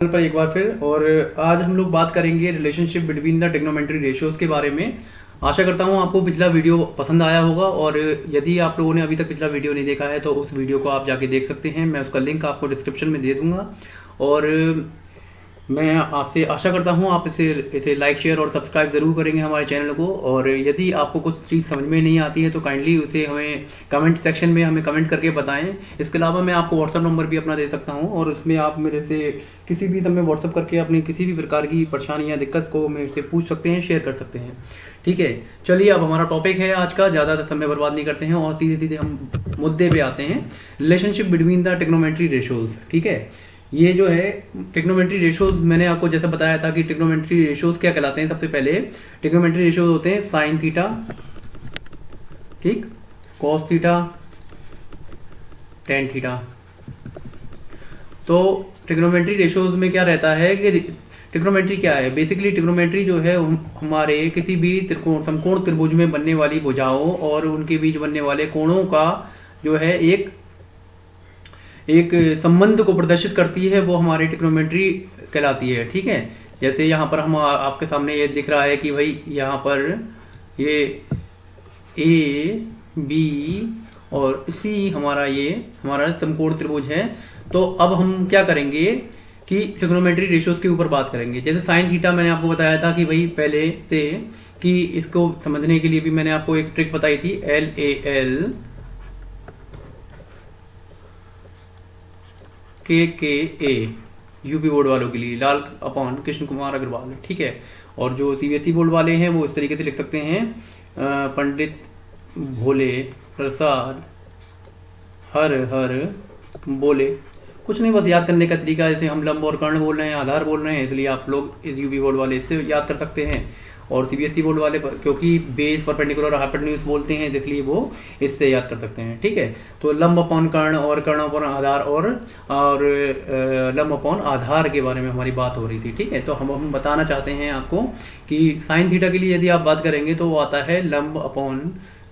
पर एक बार फिर। और आज हम लोग बात करेंगे relationship between the trigonometry ratios के बारे में। आशा करता हूँ आपको पिछला वीडियो पसंद आया होगा, और यदि आप लोगों ने अभी तक पिछला वीडियो नहीं देखा है तो उस वीडियो को आप जाके देख सकते हैं। मैं उसका लिंक आपको डिस्क्रिप्शन में दे दूंगा। और मैं आपसे आशा करता हूँ आप इसे लाइक, शेयर और सब्सक्राइब ज़रूर करेंगे हमारे चैनल को। और यदि आपको कुछ चीज़ समझ में नहीं आती है तो काइंडली उसे हमें कमेंट सेक्शन में हमें कमेंट करके बताएं। इसके अलावा मैं आपको व्हाट्सअप नंबर भी अपना दे सकता हूँ, और उसमें आप मेरे से किसी भी समय व्हाट्सअप करके अपनी किसी भी प्रकार की परेशानी या दिक्कत को मेरे से पूछ सकते हैं, शेयर कर सकते हैं। ठीक है, चलिए अब हमारा टॉपिक है आज का, ज़्यादा समय बर्बाद नहीं करते हैं और सीधे सीधे हम मुद्दे पे आते हैं। Relationship between the trigonometry ratios. ठीक है, ये जो है ट्रिग्नोमेट्री रेशियोज, मैंने आपको जैसे बताया था कि ट्रिग्नोमेट्री रेशियोज क्या कहलाते हैं। सबसे पहले ट्रिग्नोमेट्री रेशियोज होते हैं साइन थीटा, ठीक, कॉस थीटा, टेन थीटा। तो ट्रिग्नोमेट्री रेशियोज में क्या रहता है कि ट्रिग्नोमेट्री क्या है, बेसिकली ट्रिग्नोमेट्री जो है हमारे किसी भी त्रिकोण समकोण त्रिभुज में बनने वाली भुजाओं और उनके बीच बनने वाले कोणों का जो है एक संबंध को प्रदर्शित करती है, वो हमारे ट्रिग्नोमेट्री कहलाती है। ठीक है, जैसे यहाँ पर हम आपके सामने ये दिख रहा है कि भाई यहाँ पर ये ए बी और सी हमारा समकोण त्रिभुज है। तो अब हम क्या करेंगे कि ट्रिग्नोमेट्री रेशियोज के ऊपर बात करेंगे। जैसे साइन थीटा मैंने आपको बताया था कि भाई पहले से, कि इसको समझने के लिए भी मैंने आपको एक ट्रिक बताई थी, LAL KKA, यूपी बोर्ड वालों के लिए, लाल अपॉन कृष्ण कुमार अग्रवाल। ठीक है, और जो CBSE बोर्ड वाले हैं वो इस तरीके से लिख सकते हैं, पंडित भोले प्रसाद हर हर बोले। कुछ नहीं, बस याद करने का तरीका, जैसे हम लंब और कर्ण बोल रहे हैं, आधार बोल रहे हैं, इसलिए आप लोग इस यूपी बोर्ड वाले इससे याद कर सकते हैं। और CBSE बोर्ड वाले क्योंकि बेस परपेंडिकुलर और हाइपोटेन्यूज बोलते हैं, इसलिए वो इससे याद कर सकते हैं। ठीक है, तो लंब अपॉन कर्ण और कर्ण अपॉन आधार और लंब अपॉन आधार के बारे में हमारी बात हो रही थी। ठीक है, तो हम बताना चाहते हैं आपको कि साइन थीटा के लिए यदि आप बात करेंगे तो वो आता है लंब अपॉन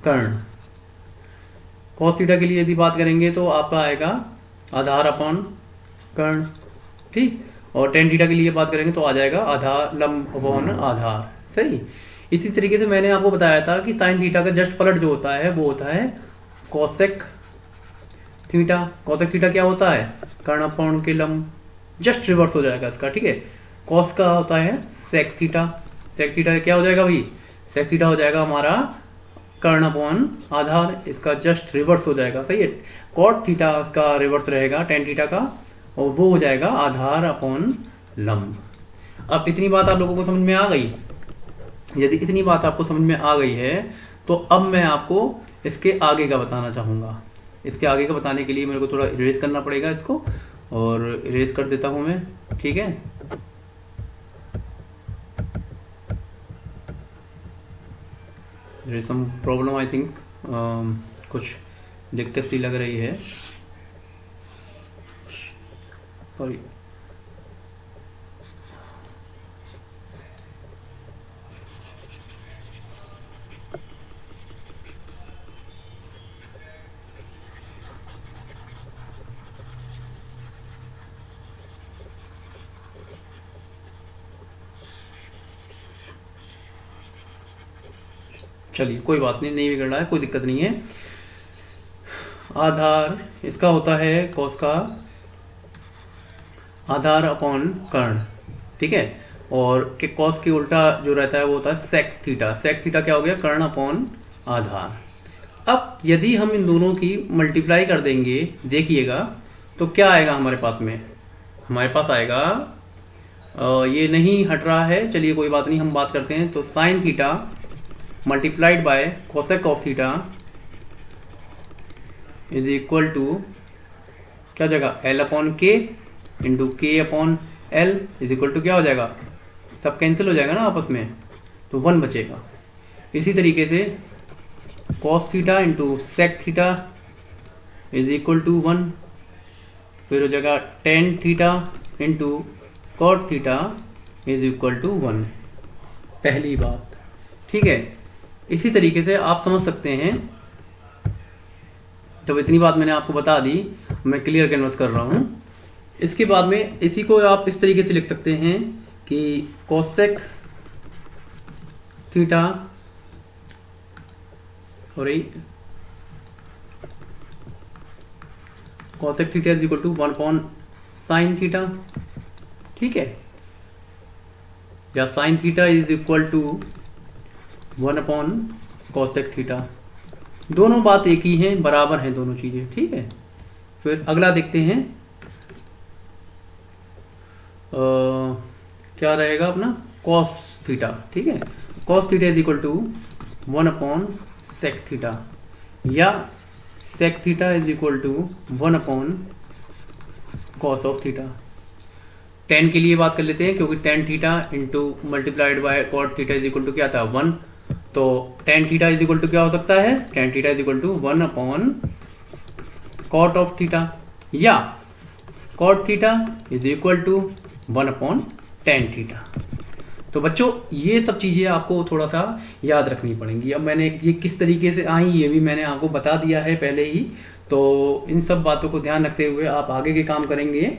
कर्ण। कॉस थीटा के लिए यदि बात करेंगे तो आपका आएगा आधार अपॉन कर्ण। ठीक, और टेन थीटा के लिए बात करेंगे तो आ जाएगा आधार लंब अपॉन आधार। सही, इसी तरीके से मैंने आपको बताया था कि साइन थीटा का जस्ट पलट जो होता है वो होता है कोसेक थीटा। कोसेक थीटा क्या होता है, कर्ण अपॉन के लंब, जस्ट रिवर्स हो जाएगा इसका। ठीक है, कॉस का होता है सेक थीटा। सेक थीटा क्या हो जाएगा भाई, सेक थीटा हो जाएगा हमारा कर्ण अपॉन आधार, इसका जस्ट रिवर्स हो जाएगा। सही है, कॉट थीटा इसका रिवर्स रहेगा टेन थीटा का, और वो हो जाएगा आधार अपॉन लंब। अब इतनी बात आप लोगों को समझ में आ गई। यदि इतनी बात आपको समझ में आ गई है तो अब मैं आपको इसके आगे का बताना चाहूँगा। इसके आगे का बताने के लिए मेरे को थोड़ा इरेज करना पड़ेगा इसको, और इरेज कर देता हूँ मैं। ठीक है, there is some problem, I think कुछ दिक्कत सी लग रही है, सॉरी। चलिए कोई बात नहीं, नहीं बिगड़ रहा है, कोई दिक्कत नहीं है। आधार इसका होता है कॉस का आधार अपॉन कर्ण। ठीक है, और के कॉस के उल्टा जो रहता है वो होता है सेक थीटा। सेक थीटा क्या हो गया, कर्ण अपॉन आधार। अब यदि हम इन दोनों की मल्टीप्लाई कर देंगे, देखिएगा तो क्या आएगा हमारे पास में, हमारे पास आएगा ये नहीं हट रहा है, चलिए कोई बात नहीं, हम बात करते हैं। तो sine theta multiplied by cosec of theta is equal to क्या हो जाएगा, L upon K into K upon L is equal to क्या हो जाएगा, सब कैंसिल हो जाएगा ना आपस में, तो 1 बचेगा। इसी तरीके से cos theta into sec theta is equal to 1, फिर हो जाएगा tan theta into cot theta is equal to 1, पहली बात। ठीक है, इसी तरीके से आप समझ सकते हैं। तो इतनी बात मैंने आपको बता दी, मैं क्लियर कैनवस कर रहा हूँ। इसके बाद में इसी को आप इस तरीके से लिख सकते हैं कि कोसेक थीटा और cosec theta is equal to 1 upon sine theta, ठीक है, या sine theta is equal to 1 upon cosec theta. दोनों बात एक ही हैं, बराबर हैं दोनों चीजें, ठीक है। फिर अगला देखते हैं क्या रहेगा अपना कॉस थीटा, ठीक है। Cos theta is equal to 1 upon sec theta, या sec theta is equal to 1 upon cos of theta. Tan के लिए बात कर लेते हैं, क्योंकि tan theta into multiplied by cot theta is equal to क्या था 1, तो tan theta is equal to क्या हो सकता है, tan theta is equal to 1 upon cot of theta, या cot theta is equal to 1 upon tan theta. तो बच्चों ये सब चीज़ें आपको थोड़ा सा याद रखनी पड़ेंगी। अब मैंने ये किस तरीके से आई ये भी मैंने आपको बता दिया है पहले ही, तो इन सब बातों को ध्यान रखते हुए आप आगे के काम करेंगे।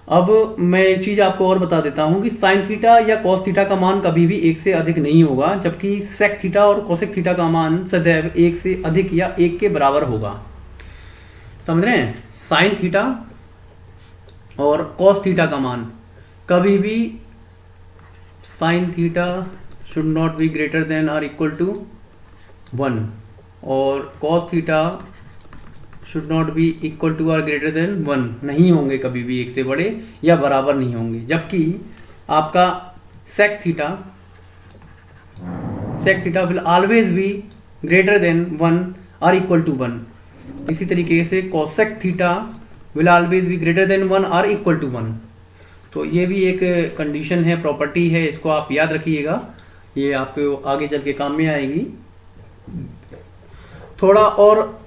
अब मैं एक चीज़ आपको और बता देता हूँ कि साइन थीटा या कॉस थीटा का मान कभी भी 1 से अधिक नहीं होगा, जबकि सेक थीटा और कोसेक थीटा का मान सदैव 1 से अधिक या 1 के बराबर होगा। समझ रहे हैं? साइन थीटा और कॉस थीटा का मान कभी भी sine theta should not be greater than और इक्वल टू 1 और cos theta should not be equal to और ग्रेटर देन 1 नहीं होंगे, कभी भी 1 से बड़े या बराबर नहीं होंगे। जबकि आपका sec theta will always be greater than 1 और इक्वल टू 1। इसी तरीके से cosec theta will always be greater than 1 और इक्वल टू 1। तो ये भी एक कंडीशन है, प्रॉपर्टी है, इसको आप याद रखिएगा, ये आपको आगे चल के काम में आएगी। थोड़ा और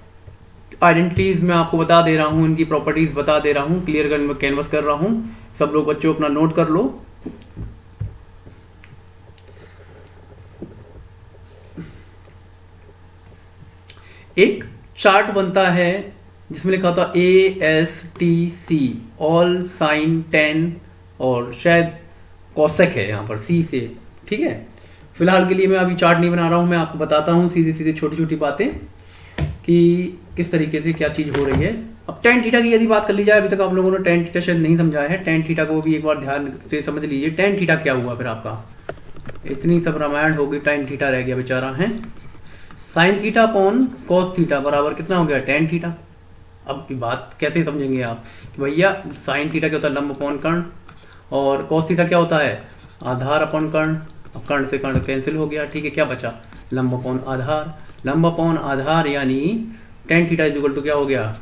आइडेंटिटीज मैं आपको बता दे रहा हूँ, इनकी प्रॉपर्टीज बता दे रहा हूँ, क्लियर कैनवस कर रहा हूँ। सब लोग बच्चों अपना नोट कर लो। एक चार्ट बनता है जिसमें लिखा होता ASTC, ऑल साइन टेन, और शायद कॉसेक है यहाँ पर C से, ठीक है। फिलहाल के लिए मैं अभी चार्ट नहीं बना रहा हूँ, मैं आपको बताता हूँ सीधे सीधे छोटी छोटी बातें कि किस तरीके से क्या चीज़ हो रही है। अब टेन थीटा की यदि बात कर ली जाए, अभी तक आप लोगों ने टेन थीटा शायद नहीं समझाया है, टेन थीटा को भी एक बार ध्यान से समझ लीजिए। टेन थीटा क्या हुआ फिर आपका, इतनी सब रामायण होगी, टेन थीटा रह गया बेचारा है। Sine theta upon cos theta बराबर कितना हो गया, टेन थीटा। अब बात कैसे समझेंगे आप कि भैया साइन थीटा क्या होता है, लंब अपॉन कर्ण, और कॉस थीटा क्या होता है, आधार अपॉन कर्ण। अब कर्ण से कर्ण कैंसिल हो गया, ठीक है, क्या बचा, लंब अपॉन आधार। लंब अपॉन आधार यानी tan theta is equal to क्या हो गया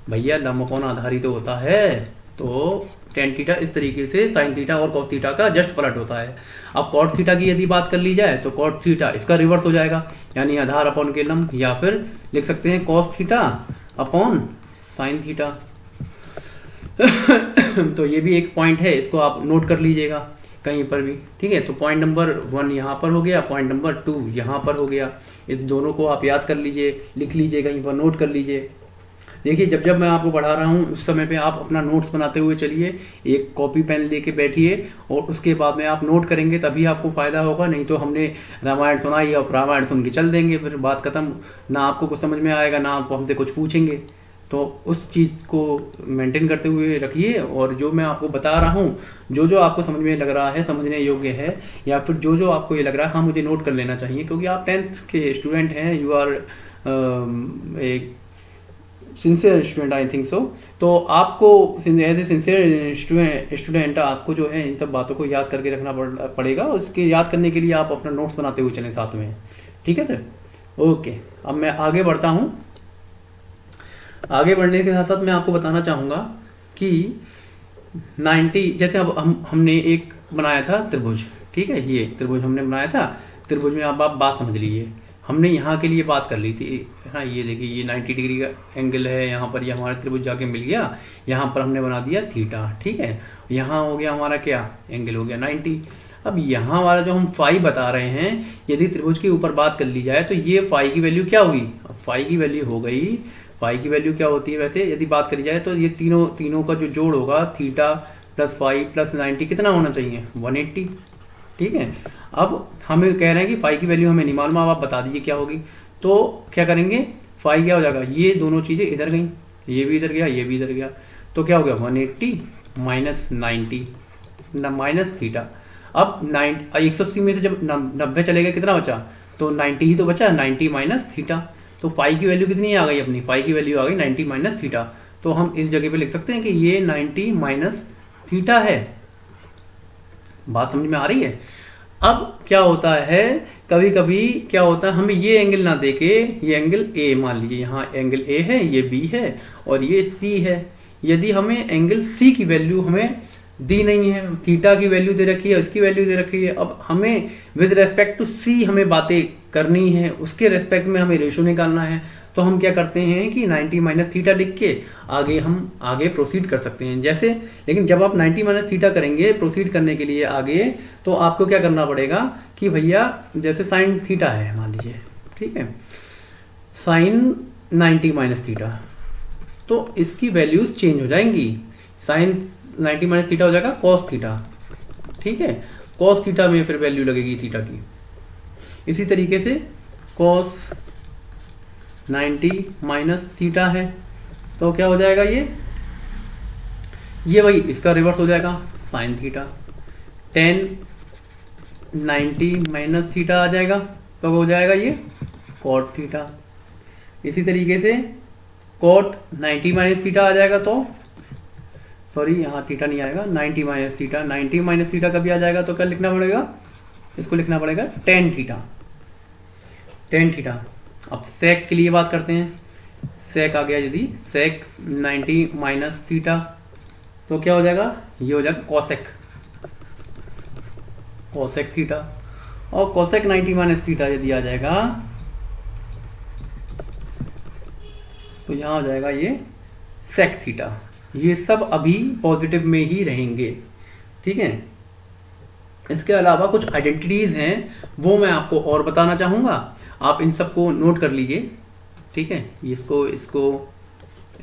भैया, लंब अपॉन आधार ही तो होता है। तो टेन थीटा इस तरीके से साइन थीटा और कॉस थीटा का जस्ट पलट होता है। अब कॉट थीटा की यदि बात कर ली जाए तो कॉट थीटा इसका रिवर्स हो जाएगा, यानी आधार अपॉन के लंब, या फिर लिख सकते हैं cos theta upon sine theta. तो ये भी एक पॉइंट है, इसको आप नोट कर लीजिएगा कहीं पर भी, ठीक है। तो पॉइंट नंबर 1 यहाँ पर हो गया, पॉइंट नंबर 2 यहाँ पर हो गया। इस दोनों को आप याद कर लीजिए, लिख लीजिए, कहीं पर नोट कर लीजिए। देखिए जब जब मैं आपको पढ़ा रहा हूँ उस समय पे आप अपना नोट्स बनाते हुए चलिए, एक कॉपी पेन लेके बैठिए और उसके बाद में आप नोट करेंगे, तभी आपको फ़ायदा होगा। नहीं तो हमने रामायण सुनाई और रामायण सुन के चल देंगे, फिर बात खत्म, ना आपको कुछ समझ में आएगा, ना आप हमसे कुछ पूछेंगे। तो उस चीज़ को मेंटेन करते हुए रखिए, और जो मैं आपको बता रहा हूँ, जो जो आपको समझ में लग रहा है, समझने योग्य है, या फिर जो जो आपको ये लग रहा है हाँ मुझे नोट कर लेना चाहिए, क्योंकि आप 10th के स्टूडेंट हैं, यू आर एक sincere student, I think so. तो आपको एज ए सिंसियर स्टूडेंट आपको जो है इन सब बातों को याद करके रखना पड़ेगा। उसके याद करने के लिए आप अपना नोट्स बनाते हुए चलें साथ में, ठीक है सर। ओके, अब मैं आगे बढ़ता हूँ। आगे बढ़ने के साथ साथ मैं आपको बताना चाहूँगा कि 90, जैसे अब हमने एक बनाया था त्रिभुज, ठीक है, ये त्रिभुज हमने बनाया था। त्रिभुज में आप बात समझ लीजिए, हमने यहाँ के लिए बात कर ली थी, हाँ ये देखिए ये 90 डिग्री का एंगल है यहाँ पर, ये हमारा त्रिभुज जाके मिल गया, यहाँ पर हमने बना दिया थीटा, ठीक है। यहाँ हो गया हमारा क्या, एंगल हो गया 90। अब यहाँ वाला जो हम फाई बता रहे हैं, यदि त्रिभुज के ऊपर बात कर ली जाए तो ये फाई की वैल्यू क्या हुई, अब फाई की वैल्यू हो गई फाई की वैल्यू क्या होती है वैसे यदि बात करी जाए तो ये तीनों का जो जोड़ होगा थीटा प्लस फाई प्लस 90 कितना होना चाहिए 180। ठीक है, अब हमें कह रहे हैं कि फाई की वैल्यू हमें नहीं मालूम, अब आप बता दीजिए क्या होगी। तो क्या करेंगे, फाई क्या हो जाएगा, ये दोनों चीज़ें इधर गई, ये भी इधर गया ये भी इधर गया, तो क्या हो गया 180 माइनस 90 माइनस थीटा। अब 180 में से जब 90 चलेगा कितना बचा, तो 90 ही तो बचा, 90 माइनस थीटा। तो फाई की वैल्यू कितनी आ गई अपनी, फाई की वैल्यू आ गई 90 माइनस थीटा। तो हम इस जगह पे लिख सकते हैं कि ये 90 माइनस थीटा है। बात समझ में आ रही है। अब क्या होता है, कभी कभी क्या होता है, हमें ये एंगल ना देके ये एंगल ए मान लीजिए, यहाँ एंगल ए है, ये बी है और ये सी है। यदि हमें एंगल सी की वैल्यू हमें दी नहीं है, थीटा की वैल्यू दे रखी है, इसकी वैल्यू दे रखी है, अब हमें विद रेस्पेक्ट टू सी हमें बातें करनी है, उसके रेस्पेक्ट में हमें रेशो निकालना है। तो हम क्या करते हैं कि 90 माइनस थीटा लिख के हम आगे प्रोसीड कर सकते हैं जैसे। लेकिन जब आप 90 माइनस थीटा करेंगे प्रोसीड करने के लिए आगे, तो आपको क्या करना पड़ेगा कि भैया जैसे साइन थीटा है मान लीजिए, ठीक है, साइन 90 माइनस थीटा, तो इसकी वैल्यूज चेंज हो जाएंगी। साइन 90 माइनस थीटा हो जाएगा कॉस थीटा, ठीक है, कॉस थीटा में फिर वैल्यू लगेगी थीटा की। इसी तरीके से कॉस 90 माइनस थीटा है तो क्या हो जाएगा, ये भाई इसका रिवर्स हो जाएगा sine theta. Tan 90 minus theta आ जाएगा तो हो जाएगा ये कॉट थीटा। इसी तरीके से कॉट 90 माइनस थीटा आ जाएगा तो सॉरी यहाँ थीटा नहीं आएगा, 90 माइनस थीटा, 90 माइनस थीटा कभी आ जाएगा तो क्या लिखना पड़ेगा, इसको लिखना पड़ेगा टेन थीटा, टेन थीटा। अब सेक के लिए बात करते हैं, सेक आ गया यदि सेक 90 माइनस थीटा तो क्या हो जाएगा, ये हो जाएगा कॉसेक, कॉसेक थीटा। और कॉसेक 90 माइनस थीटा यदि आ जाएगा तो यहाँ हो जाएगा ये सेक थीटा। ये सब अभी पॉजिटिव में ही रहेंगे, ठीक है। इसके अलावा कुछ आइडेंटिटीज हैं वो मैं आपको और बताना चाहूँगा, आप इन सबको नोट कर लीजिए, ठीक है। इसको इसको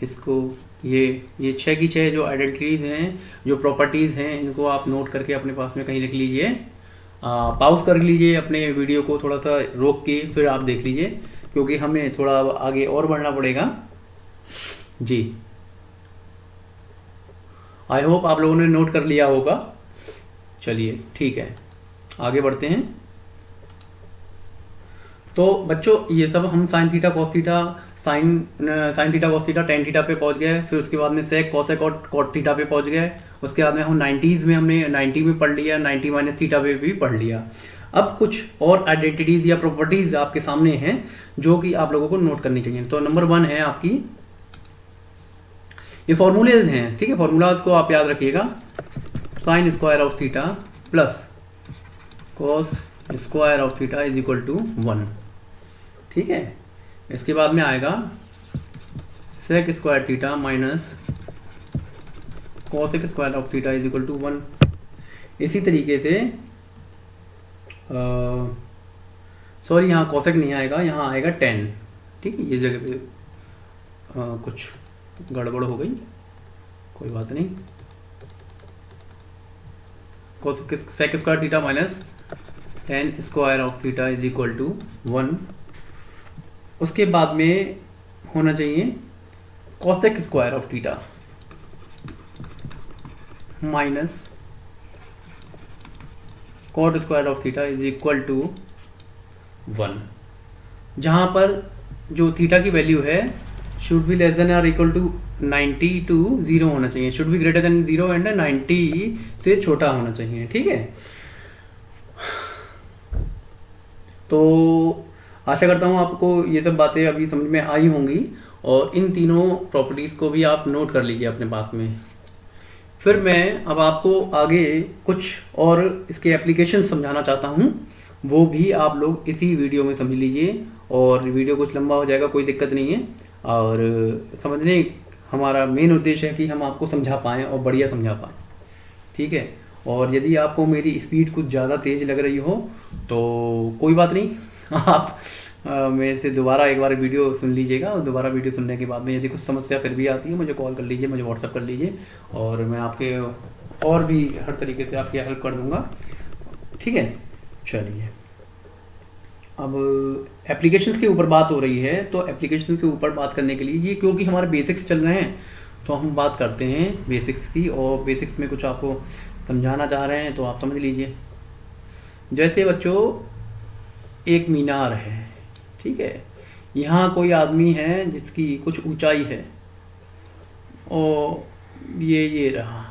इसको ये 6 की 6 जो आइडेंटिटीज हैं, जो प्रॉपर्टीज़ हैं, इनको आप नोट करके अपने पास में कहीं लिख लीजिए। पॉज कर लीजिए अपने वीडियो को, थोड़ा सा रोक के फिर आप देख लीजिए, क्योंकि हमें थोड़ा आगे और बढ़ना पड़ेगा जी। आई होप आप लोगों ने नोट कर लिया होगा। चलिए ठीक है, आगे बढ़ते हैं। तो बच्चों ये सब हम sine theta cos theta, sine theta cos theta tan theta पे पहुंच गए, फिर उसके बाद में सेक कॉसेक और कॉट थीटा पे पहुंच गए। उसके बाद में हम 90s में हमने 90 में पढ़ लिया, 90 माइनस थीटा पे भी पढ़ लिया। अब कुछ और आइडेंटिटीज या प्रॉपर्टीज आपके सामने हैं जो कि आप लोगों को नोट करनी चाहिए। तो नंबर 1 है आपकी, ये फॉर्मूलेज हैं, ठीक है, फॉर्मूलाज को आप याद रखिएगा। Sine square of theta plus cos square of theta is equal to 1, ठीक है। इसके बाद में आएगा sec square theta minus cosec square of theta is equal to 1। इसी तरीके से सॉरी यहाँ कॉसेक नहीं आएगा, यहाँ आएगा 10, ठीक है। ये जगह पे कुछ गड़बड़ हो गई, कोई बात नहीं। Cosec sec square theta minus 10 square of theta is equal to 1। उसके बाद में होना चाहिए cosec square of theta minus cot square of theta is equal to 1, जहाँ पर जो थीटा की वैल्यू है शुड बी लेस देन और इक्वल टू 90 टू 0 होना चाहिए, should be greater than 0 and 90 से छोटा होना चाहिए, ठीक है। तो आशा करता हूँ आपको ये सब बातें अभी समझ में आई होंगी, और इन तीनों प्रॉपर्टीज़ को भी आप नोट कर लीजिए अपने पास में। फिर मैं अब आपको आगे कुछ और इसके एप्लीकेशन समझाना चाहता हूँ, वो भी आप लोग इसी वीडियो में समझ लीजिए। और वीडियो कुछ लंबा हो जाएगा, कोई दिक्कत नहीं है, और समझने हमारा मेन उद्देश्य है कि हम आपको समझा पाएँ और बढ़िया समझा पाएँ, ठीक है। और यदि आपको मेरी स्पीड कुछ ज़्यादा तेज़ लग रही हो तो कोई बात नहीं, आप मेरे से दोबारा एक बार वीडियो सुन लीजिएगा, और दोबारा वीडियो सुनने के बाद में यदि कुछ समस्या फिर भी आती है मुझे कॉल कर लीजिए, मुझे व्हाट्सअप कर लीजिए, और मैं आपके और भी हर तरीके से आपकी हेल्प कर दूंगा। ठीक है, चलिए अब एप्लीकेशंस के ऊपर बात हो रही है, तो एप्लीकेशंस के ऊपर बात करने के लिए ये क्योंकि हमारे बेसिक्स चल रहे हैं तो हम बात करते हैं बेसिक्स की, और बेसिक्स में कुछ आपको समझाना चाह रहे हैं तो आप समझ लीजिए। जैसे बच्चों एक मीनार है, ठीक है, यहाँ कोई आदमी है जिसकी कुछ ऊंचाई है, और ये रहा,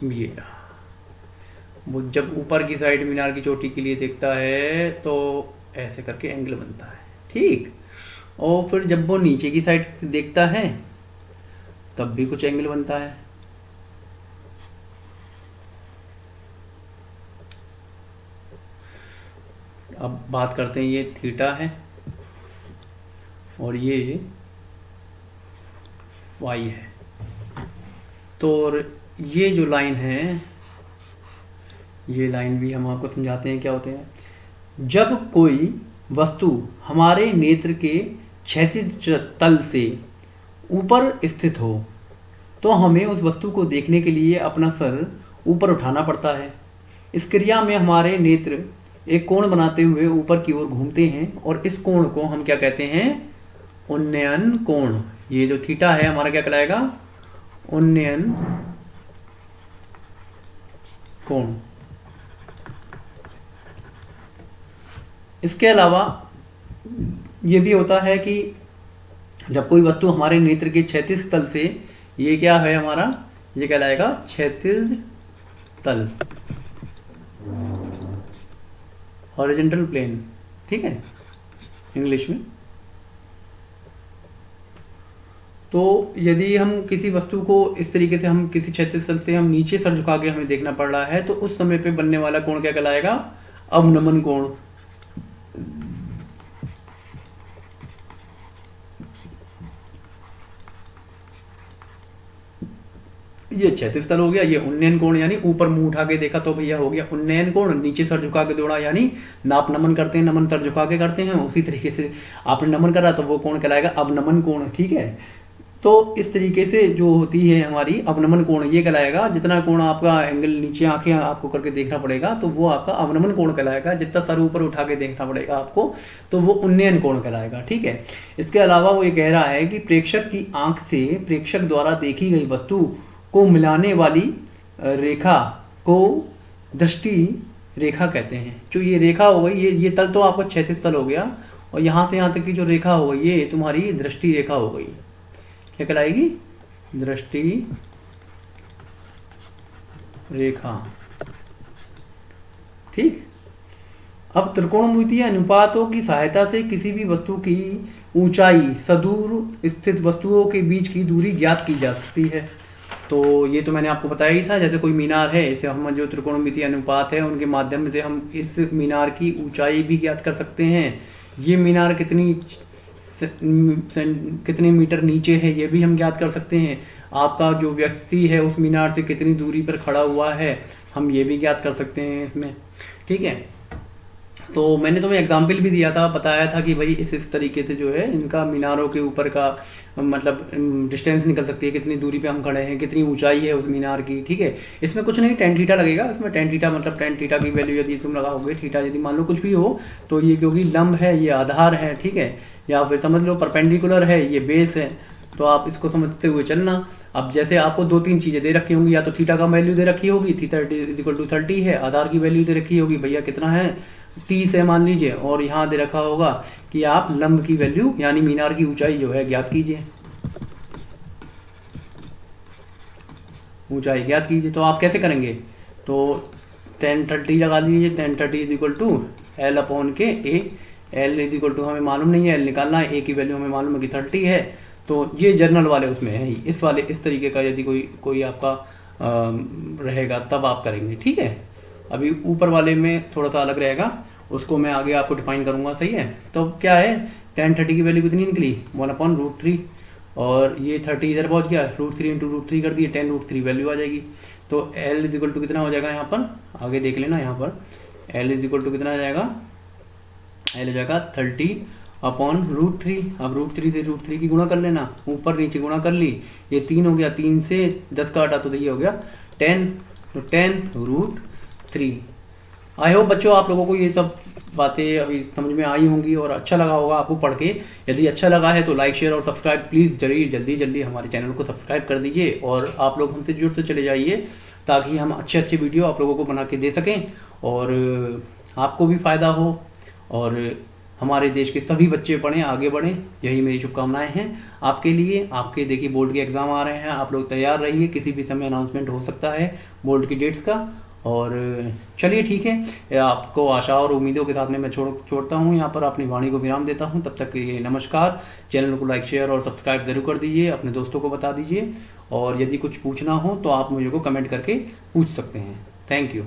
ये रहा। वो जब ऊपर की साइड मीनार की चोटी के लिए देखता है तो ऐसे करके एंगल बनता है, ठीक। और फिर जब वो नीचे की साइड देखता है तब भी कुछ एंगल बनता है। अब बात करते हैं, ये थीटा है और ये वाई है। तो ये जो लाइन है, ये लाइन भी हम आपको समझाते हैं क्या होते हैं। जब कोई वस्तु हमारे नेत्र के क्षैतिज तल से ऊपर स्थित हो तो हमें उस वस्तु को देखने के लिए अपना सर ऊपर उठाना पड़ता है। इस क्रिया में हमारे नेत्र एक कोण बनाते हुए ऊपर की ओर घूमते हैं, और इस कोण को हम क्या कहते हैं, उन्नयन कोण। ये जो थीटा है हमारा क्या कहलाएगा, उन्नयन कोण। इसके अलावा ये भी होता है कि जब कोई वस्तु हमारे नेत्र के क्षैतिज तल से, ये क्या है हमारा, ये कहलाएगा क्षैतिज तल, हॉरिजॉन्टल प्लेन, ठीक है, इंग्लिश में। तो यदि हम किसी वस्तु को इस तरीके से, हम किसी क्षैतिज तल से हम नीचे सर झुका के हमें देखना पड़ रहा है, तो उस समय पे बनने वाला कोण क्या कहलाएगा, अवनमन कोण। ये क्षैतिज तल हो गया, ये उन्नयन कोण, यानी ऊपर मुंह उठा के देखा तो भैया हो गया उन्नयन कोण। नीचे सर झुका के दौड़ा, यानी नाप नमन करते हैं, नमन सर झुका के करते हैं, उसी तरीके से आपने नमन करा तो वो कोण कहलाएगा अवनमन कोण, ठीक है। तो इस तरीके से जो होती है हमारी अवनमन कोण, ये कहलाएगा, जितना कोण आपका एंगल नीचे आंखें आपको करके देखना पड़ेगा तो वो आपका अवनमन कोण कहलाएगा। जितना सर ऊपर उठा के देखना पड़ेगा आपको तो वो उन्नयन कोण कहलाएगा, ठीक है। इसके अलावा वो ये कह रहा है कि प्रेक्षक की आंख से प्रेक्षक द्वारा देखी गई वस्तु को मिलाने वाली रेखा को दृष्टि रेखा कहते हैं। जो ये रेखा हो गई, ये तल तो आपका क्षैतिज तल हो गया, और यहाँ से यहाँ तक की जो रेखा हो गई ये तुम्हारी दृष्टि रेखा हो गई। क्या कहलाएगी, दृष्टि रेखा, ठीक। अब त्रिकोणमितीय अनुपातों की सहायता से किसी भी वस्तु की ऊंचाई सदूर स्थित वस्तुओं के बीच की दूरी ज्ञात की जा सकती है। तो ये तो मैंने आपको बताया ही था। जैसे कोई मीनार है, इसे हम जो त्रिकोणमितीय अनुपात है उनके माध्यम से हम इस मीनार की ऊंचाई भी ज्ञात कर सकते हैं। ये मीनार कितने मीटर नीचे है ये भी हम ज्ञात कर सकते हैं। आपका जो व्यक्ति है उस मीनार से कितनी दूरी पर खड़ा हुआ है हम ये भी ज्ञात कर सकते हैं इसमें, ठीक है। तो मैंने तुम्हें एग्जाम्पल भी दिया था, बताया था कि भाई इस तरीके से जो है इनका मीनारों के ऊपर का मतलब डिस्टेंस निकल सकती है, कितनी दूरी पे हम खड़े हैं, कितनी ऊंचाई है उस मीनार की, ठीक है। इसमें कुछ नहीं, टेन थीटा लगेगा। इसमें टेन थीटा मतलब टेन थीटा की वैल्यू यदि तुम लगाओगे, थीटा यदि मान लो कुछ भी हो तो ये क्योंकि लंब है, ये आधार है, ठीक है, या फिर समझ लो परपेंडिकुलर है, ये बेस है। तो आप इसको समझते हुए चलना। अब जैसे आपको दो तीन चीज़ें दे रखी होंगी, या तो थीटा का वैल्यू दे रखी होगी, थीटा इज इक्वल टू 30 है, आधार की वैल्यू दे रखी होगी भैया कितना है 30 है मान लीजिए, और यहाँ दे रखा होगा कि आप लंब की वैल्यू यानी मीनार की ऊंचाई जो है ज्ञात कीजिए, ऊंचाई ज्ञात कीजिए। तो आप कैसे करेंगे, तो 1030 लगा लीजिए, 1030 is equal to L upon K A. L is equal to हमें मालूम नहीं है, एल निकालना है, ए की वैल्यू हमें मालूम है कि 30 है। तो ये जर्नल वाले उसमें है ही, इस वाले इस तरीके का यदि कोई आपका रहेगा तब आप करेंगे, ठीक है। अभी ऊपर वाले में थोड़ा सा अलग रहेगा, उसको मैं आगे आपको डिफाइन करूंगा, सही है। तो क्या है 1030 की वैल्यू कितनी निकली 1/√3, और ये 30 इधर पहुंच गया, √3 इंटू √3 कर दिए, 10√3 वैल्यू आ जाएगी। तो L इज इक्वल टू कितना हो जाएगा यहाँ पर, आगे देख लेना यहाँ पर एल इज इक्वल टू कितना आ जाएगा, एल हो जाएगा 30/√3। अब √3 से √3 की गुणा कर लेना, ऊपर नीचे गुणा कर ली, ये 3 हो गया, 3 से 10 का हटा तो ये हो गया 10, तो 10√3। आई होप बच्चों आप लोगों को ये सब बातें अभी समझ में आई होंगी और अच्छा लगा होगा आपको पढ़ के। यदि अच्छा लगा है तो लाइक शेयर और सब्सक्राइब प्लीज़ जल्दी जल्दी हमारे चैनल को सब्सक्राइब कर दीजिए और आप लोग हमसे जुड़ते चले जाइए ताकि हम अच्छे वीडियो आप लोगों को बना के दे सकें और आपको भी फ़ायदा हो और हमारे देश के सभी बच्चे पढ़ें, आगे बढ़ें, यही मेरी शुभकामनाएं हैं आपके लिए। आपके देखिए बोर्ड के एग्ज़ाम आ रहे हैं, आप लोग तैयार रहिए, किसी भी समय अनाउंसमेंट हो सकता है बोर्ड की डेट्स का। और चलिए ठीक है, आपको आशा और उम्मीदों के साथ में मैं छोड़ता हूँ, यहाँ पर अपनी वाणी को विराम देता हूँ। तब तक के लिए नमस्कार। चैनल को लाइक शेयर और सब्सक्राइब ज़रूर कर दीजिए, अपने दोस्तों को बता दीजिए और यदि कुछ पूछना हो तो आप मुझे को कमेंट करके पूछ सकते हैं। Thank you.